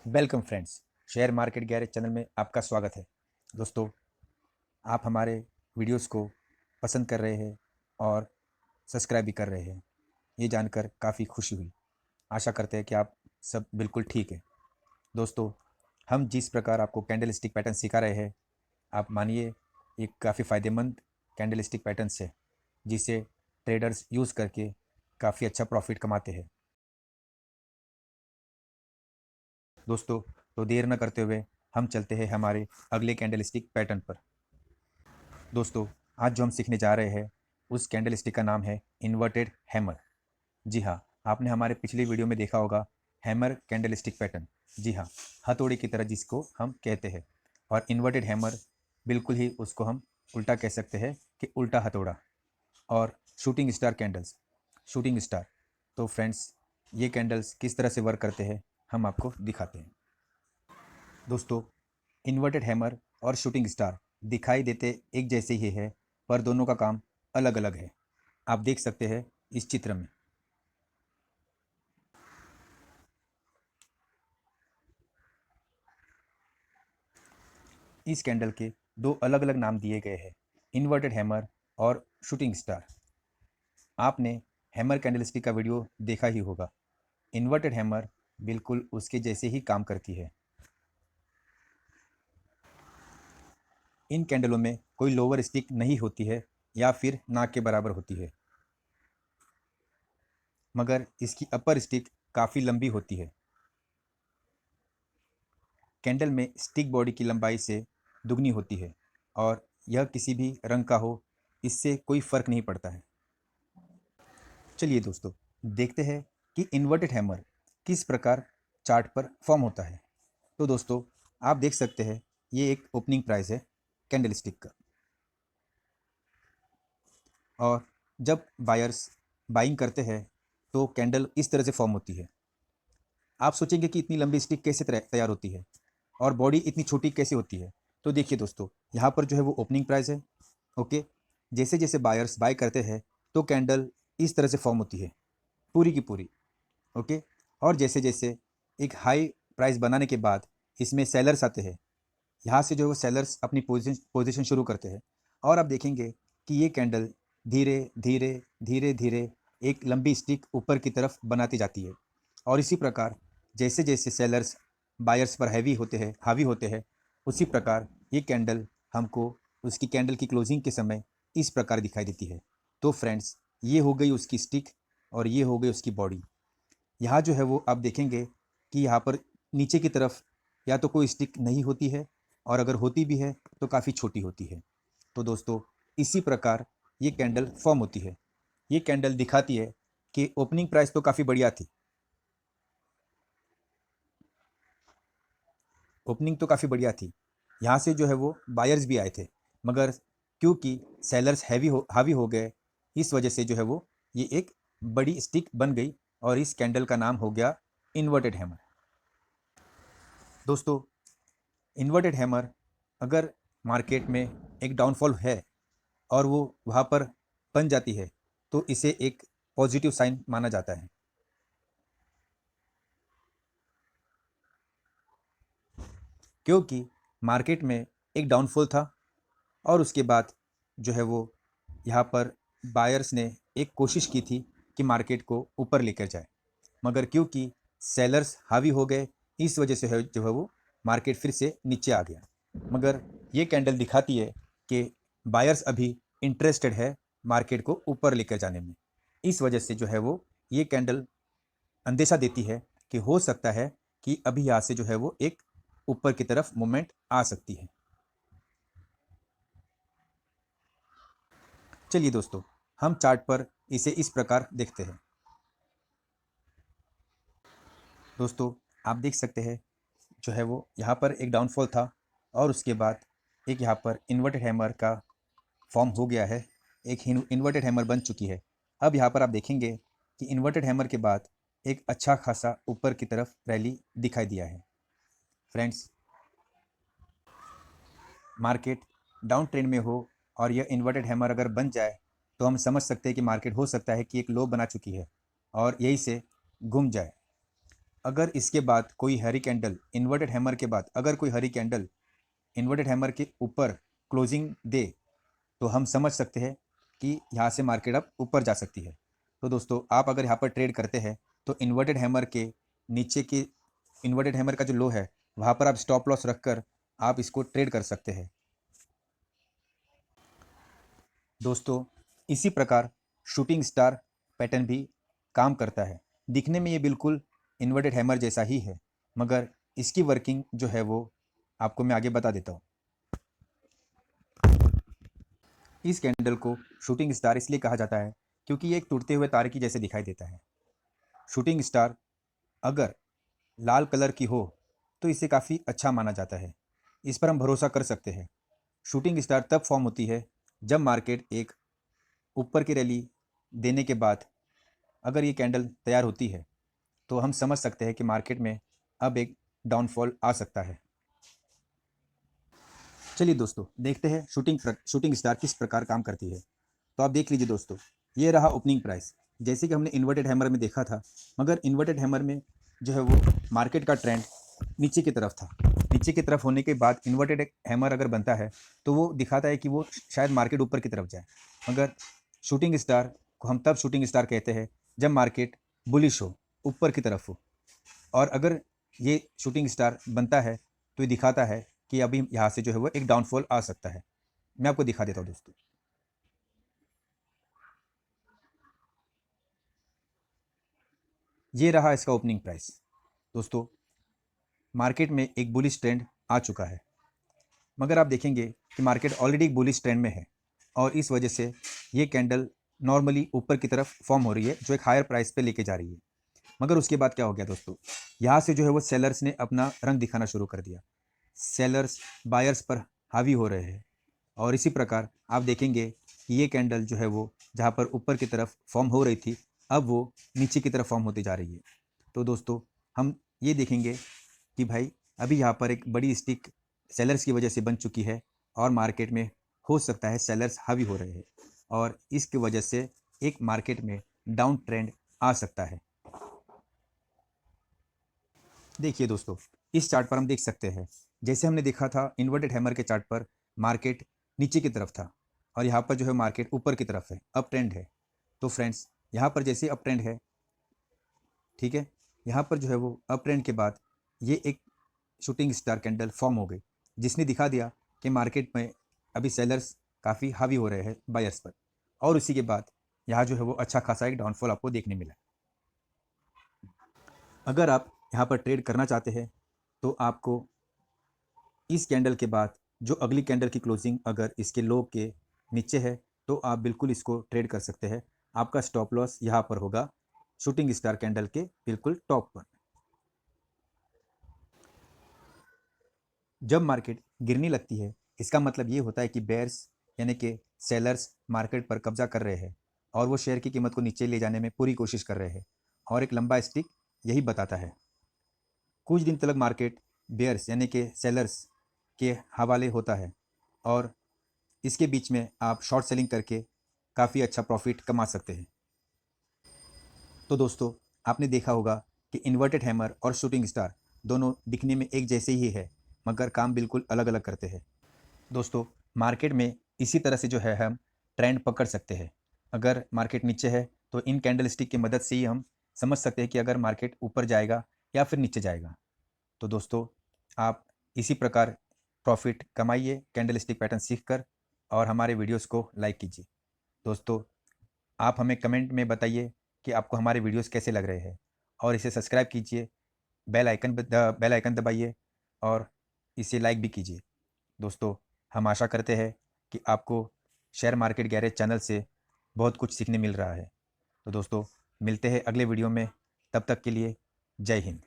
Welcome friends, share market garage channel में आपका स्वागत है। दोस्तों, आप हमारे वीडियोस को पसंद कर रहे हैं और सब्सक्राइब भी कर रहे हैं। ये जानकर काफ़ी खुशी हुई। आशा करते हैं कि आप सब बिल्कुल ठीक हैं। दोस्तों, हम जिस प्रकार आपको कैंडल स्टिक पैटर्न सिखा रहे हैं, आप मानिए ये काफ़ी फ़ायदेमंद कैंडल स्टिक पैटर्न्स है, जिसे ट्रेडर्स यूज़ करके काफ़ी अच्छा प्रॉफिट कमाते हैं। दोस्तों, तो देर न करते हुए हम चलते हैं हमारे अगले कैंडल स्टिक पैटर्न पर। दोस्तों, आज जो हम सीखने जा रहे हैं उस कैंडल स्टिक का नाम है इन्वर्टेड हैमर। जी हाँ, आपने हमारे पिछली वीडियो में देखा होगा हैमर कैंडल स्टिक पैटर्न। जी हाँ, हथौड़ी की तरह जिसको हम कहते हैं। और इन्वर्टेड हैमर बिल्कुल ही उसको हम उल्टा कह सकते हैं कि उल्टा हथौड़ा। और shooting star candles, shooting star. तो फ्रेंड्स, ये कैंडल्स किस तरह से वर्क करते हैं हम आपको दिखाते हैं। दोस्तों, इन्वर्टेड हैमर और शूटिंग स्टार दिखाई देते एक जैसे ही है, पर दोनों का काम अलग अलग है। आप देख सकते हैं इस चित्र में। इस कैंडल के दो अलग अलग नाम दिए गए हैं, इन्वर्टेड हैमर और शूटिंग स्टार। आपने हैमर कैंडलस्टिक का वीडियो देखा ही होगा। इन्वर्टेड हैमर बिल्कुल उसके जैसे ही काम करती है। इन कैंडलों में कोई लोअर स्टिक नहीं होती है या फिर नाक के बराबर होती है, मगर इसकी अपर स्टिक काफ़ी लंबी होती है। कैंडल में स्टिक बॉडी की लंबाई से दुगनी होती है और यह किसी भी रंग का हो, इससे कोई फर्क नहीं पड़ता है। चलिए दोस्तों, देखते हैं कि इन्वर्टेड हैमर किस प्रकार चार्ट पर फॉर्म होता है। तो दोस्तों, आप देख सकते हैं ये एक ओपनिंग प्राइस है कैंडल स्टिक का। और जब बायर्स बाइंग करते हैं तो कैंडल इस तरह से फॉर्म होती है। आप सोचेंगे कि इतनी लंबी स्टिक कैसे तैयार होती है और बॉडी इतनी छोटी कैसे होती है। तो देखिए दोस्तों, यहाँ पर जो है वो ओपनिंग प्राइस है। ओके, जैसे जैसे बायर्स बाय करते हैं तो कैंडल इस तरह से फॉर्म होती है, पूरी की पूरी। ओके, और जैसे जैसे एक हाई प्राइस बनाने के बाद इसमें सेलर्स आते हैं, यहाँ से जो है वो सेलर्स अपनी पोजीशन शुरू करते हैं। और आप देखेंगे कि ये कैंडल धीरे धीरे धीरे धीरे एक लंबी स्टिक ऊपर की तरफ बनाती जाती है। और इसी प्रकार जैसे जैसे सेलर्स बायर्स पर हैवी होते हैं, हावी होते हैं, उसी प्रकार ये कैंडल हमको उसकी कैंडल की क्लोजिंग के समय इस प्रकार दिखाई देती है। तो फ्रेंड्स, ये हो गई उसकी स्टिक और ये हो गई उसकी बॉडी। यहाँ जो है वो आप देखेंगे कि यहाँ पर नीचे की तरफ या तो कोई स्टिक नहीं होती है, और अगर होती भी है तो काफ़ी छोटी होती है। तो दोस्तों, इसी प्रकार ये कैंडल फॉर्म होती है। ये कैंडल दिखाती है कि ओपनिंग प्राइस तो काफ़ी बढ़िया थी, ओपनिंग तो काफ़ी बढ़िया थी। यहाँ से जो है वो बायर्स भी आए थे, मगर क्योंकि सेलर्स हावी हो गए, इस वजह से जो है वो ये एक बड़ी स्टिक बन गई और इस कैंडल का नाम हो गया इन्वर्टेड हैमर। दोस्तों, इन्वर्टेड हैमर अगर मार्केट में एक डाउनफॉल है और वो वहाँ पर बन जाती है तो इसे एक पॉजिटिव साइन माना जाता है। क्योंकि मार्केट में एक डाउनफॉल था और उसके बाद जो है वो यहाँ पर बायर्स ने एक कोशिश की थी कि मार्केट को ऊपर लेकर जाए, मगर क्योंकि सेलर्स हावी हो गए, इस वजह से है जो है वो मार्केट फिर से नीचे आ गया। मगर ये कैंडल दिखाती है कि बायर्स अभी इंटरेस्टेड है मार्केट को ऊपर लेकर जाने में। इस वजह से जो है वो ये कैंडल अंदेशा देती है कि हो सकता है कि अभी यहाँ से जो है वो एक ऊपर की तरफ मूवमेंट आ सकती है। चलिए दोस्तों, हम चार्ट पर इसे इस प्रकार देखते हैं। दोस्तों, आप देख सकते हैं जो है वो यहाँ पर एक डाउनफॉल था और उसके बाद एक यहाँ पर इन्वर्टेड हैमर का फॉर्म हो गया है, एक इन्वर्टेड हैमर बन चुकी है। अब यहाँ पर आप देखेंगे कि इन्वर्टेड हैमर के बाद एक अच्छा खासा ऊपर की तरफ रैली दिखाई दिया है। फ्रेंड्स, मार्केट डाउन ट्रेंड में हो और यह इन्वर्टेड हैमर अगर बन जाए तो हम समझ सकते हैं कि मार्केट हो सकता है कि एक लो बना चुकी है और यही से घूम जाए। अगर इसके बाद कोई हरी कैंडल इन्वर्टेड हैमर के बाद अगर कोई हरी कैंडल इन्वर्टेड हैमर के ऊपर क्लोजिंग दे तो हम समझ सकते हैं कि यहाँ से मार्केट अब ऊपर जा सकती है। तो दोस्तों आप अगर यहाँ पर ट्रेड करते हैं तो इन्वर्टेड हैमर के नीचे के इन्वर्टेड हैमर का जो लो है वहाँ पर आप स्टॉप लॉस रखकर आप इसको ट्रेड कर सकते हैं। दोस्तों इसी प्रकार शूटिंग स्टार पैटर्न भी काम करता है। दिखने में ये बिल्कुल इन्वर्टेड हैमर जैसा ही है, मगर इसकी वर्किंग जो है वो आपको मैं आगे बता देता हूँ। इस कैंडल को शूटिंग स्टार इसलिए कहा जाता है क्योंकि ये एक टूटते हुए तारे की जैसे दिखाई देता है। शूटिंग स्टार अगर लाल कलर की हो तो इसे काफ़ी अच्छा माना जाता है, इस पर हम भरोसा कर सकते हैं। शूटिंग स्टार तब फॉर्म होती है जब मार्केट एक ऊपर की रैली देने के बाद अगर ये कैंडल तैयार होती है तो हम समझ सकते हैं कि मार्केट में अब एक डाउनफॉल आ सकता है। चलिए दोस्तों देखते हैं शूटिंग स्टार किस प्रकार काम करती है। तो आप देख लीजिए दोस्तों, ये रहा ओपनिंग प्राइस जैसे कि हमने इन्वर्टेड हैमर में देखा था, मगर इन्वर्टेड हैमर में जो है वो मार्केट का ट्रेंड नीचे की तरफ था। नीचे की तरफ होने के बाद इन्वर्टेड हैमर अगर बनता है तो वो दिखाता है कि वो शायद मार्केट ऊपर की तरफ जाए, मगर शूटिंग स्टार को हम तब शूटिंग स्टार कहते हैं जब मार्केट बुलिश हो, ऊपर की तरफ हो। और अगर ये शूटिंग स्टार बनता है तो ये दिखाता है कि अभी यहाँ से जो है वो एक डाउनफॉल आ सकता है। मैं आपको दिखा देता हूँ दोस्तों। ये रहा इसका ओपनिंग प्राइस। दोस्तों मार्केट में एक बुलिश ट्रेंड आ चुका है, मगर आप देखेंगे कि मार्केट ऑलरेडी एक बुलिश ट्रेंड में है और इस वजह से ये कैंडल नॉर्मली ऊपर की तरफ फॉर्म हो रही है जो एक हायर प्राइस पे लेके जा रही है। मगर उसके बाद क्या हो गया दोस्तों, यहाँ से जो है वो सेलर्स ने अपना रंग दिखाना शुरू कर दिया। सेलर्स बायर्स पर हावी हो रहे हैं और इसी प्रकार आप देखेंगे कि ये कैंडल जो है वो जहाँ पर ऊपर की तरफ फॉर्म हो रही थी अब वो नीचे की तरफ फॉर्म होती जा रही है। तो दोस्तों हम ये देखेंगे कि भाई अभी यहाँ पर एक बड़ी स्टिक सेलर्स की वजह से बन चुकी है और मार्केट में हो सकता है सेलर्स हावी हो रहे हैं और इसकी वजह से एक मार्केट में डाउन ट्रेंड आ सकता है। देखिए दोस्तों इस चार्ट पर हम देख सकते हैं, जैसे हमने देखा था इन्वर्टेड हैमर के चार्ट पर मार्केट नीचे की तरफ था और यहाँ पर जो है मार्केट ऊपर की तरफ है, अप ट्रेंड है। तो फ्रेंड्स यहाँ पर जैसे अप ट्रेंड है, ठीक है, यहाँ पर जो है वो अप ट्रेंड के बाद ये एक शूटिंग स्टार कैंडल फॉर्म हो गई जिसने दिखा दिया कि मार्केट में अभी सेलर्स काफ़ी हावी हो रहे हैं बायर्स पर, और उसी के बाद यहाँ जो है वो अच्छा खासा एक डाउनफॉल आपको देखने मिला। अगर आप यहाँ पर ट्रेड करना चाहते हैं तो आपको इस कैंडल के बाद जो अगली कैंडल की क्लोजिंग अगर इसके लो के नीचे है तो आप बिल्कुल इसको ट्रेड कर सकते हैं। आपका स्टॉप लॉस यहाँ पर होगा शूटिंग स्टार कैंडल के बिल्कुल टॉप पर। जब मार्केट गिरने लगती है इसका मतलब ये होता है कि बेयर्स यानी कि सेलर्स मार्केट पर कब्जा कर रहे हैं और वो शेयर की कीमत को नीचे ले जाने में पूरी कोशिश कर रहे हैं और एक लंबा स्टिक यही बताता है। कुछ दिन तक मार्केट बेयर्स यानी कि सेलर्स के हवाले होता है और इसके बीच में आप शॉर्ट सेलिंग करके काफ़ी अच्छा प्रॉफिट कमा सकते हैं। तो दोस्तों आपने देखा होगा कि इन्वर्टेड हैमर और शूटिंग स्टार दोनों दिखने में एक जैसे ही है मगर काम बिल्कुल अलग अलग करते हैं। दोस्तों मार्केट में इसी तरह से जो है हम ट्रेंड पकड़ सकते हैं। अगर मार्केट नीचे है तो इन कैंडल स्टिक की मदद से ही हम समझ सकते हैं कि अगर मार्केट ऊपर जाएगा या फिर नीचे जाएगा। तो दोस्तों आप इसी प्रकार प्रॉफिट कमाइए कैंडल स्टिक पैटर्न सीख कर और हमारे वीडियोस को लाइक कीजिए। दोस्तों आप हमें कमेंट में बताइए कि आपको हमारे वीडियोस कैसे लग रहे हैं और इसे सब्सक्राइब कीजिए, बेल आइकन दबाइए और इसे लाइक भी कीजिए। दोस्तों हम आशा करते हैं कि आपको शेयर मार्केट गैरेज चैनल से बहुत कुछ सीखने मिल रहा है। तो दोस्तों मिलते हैं अगले वीडियो में, तब तक के लिए जय हिंद।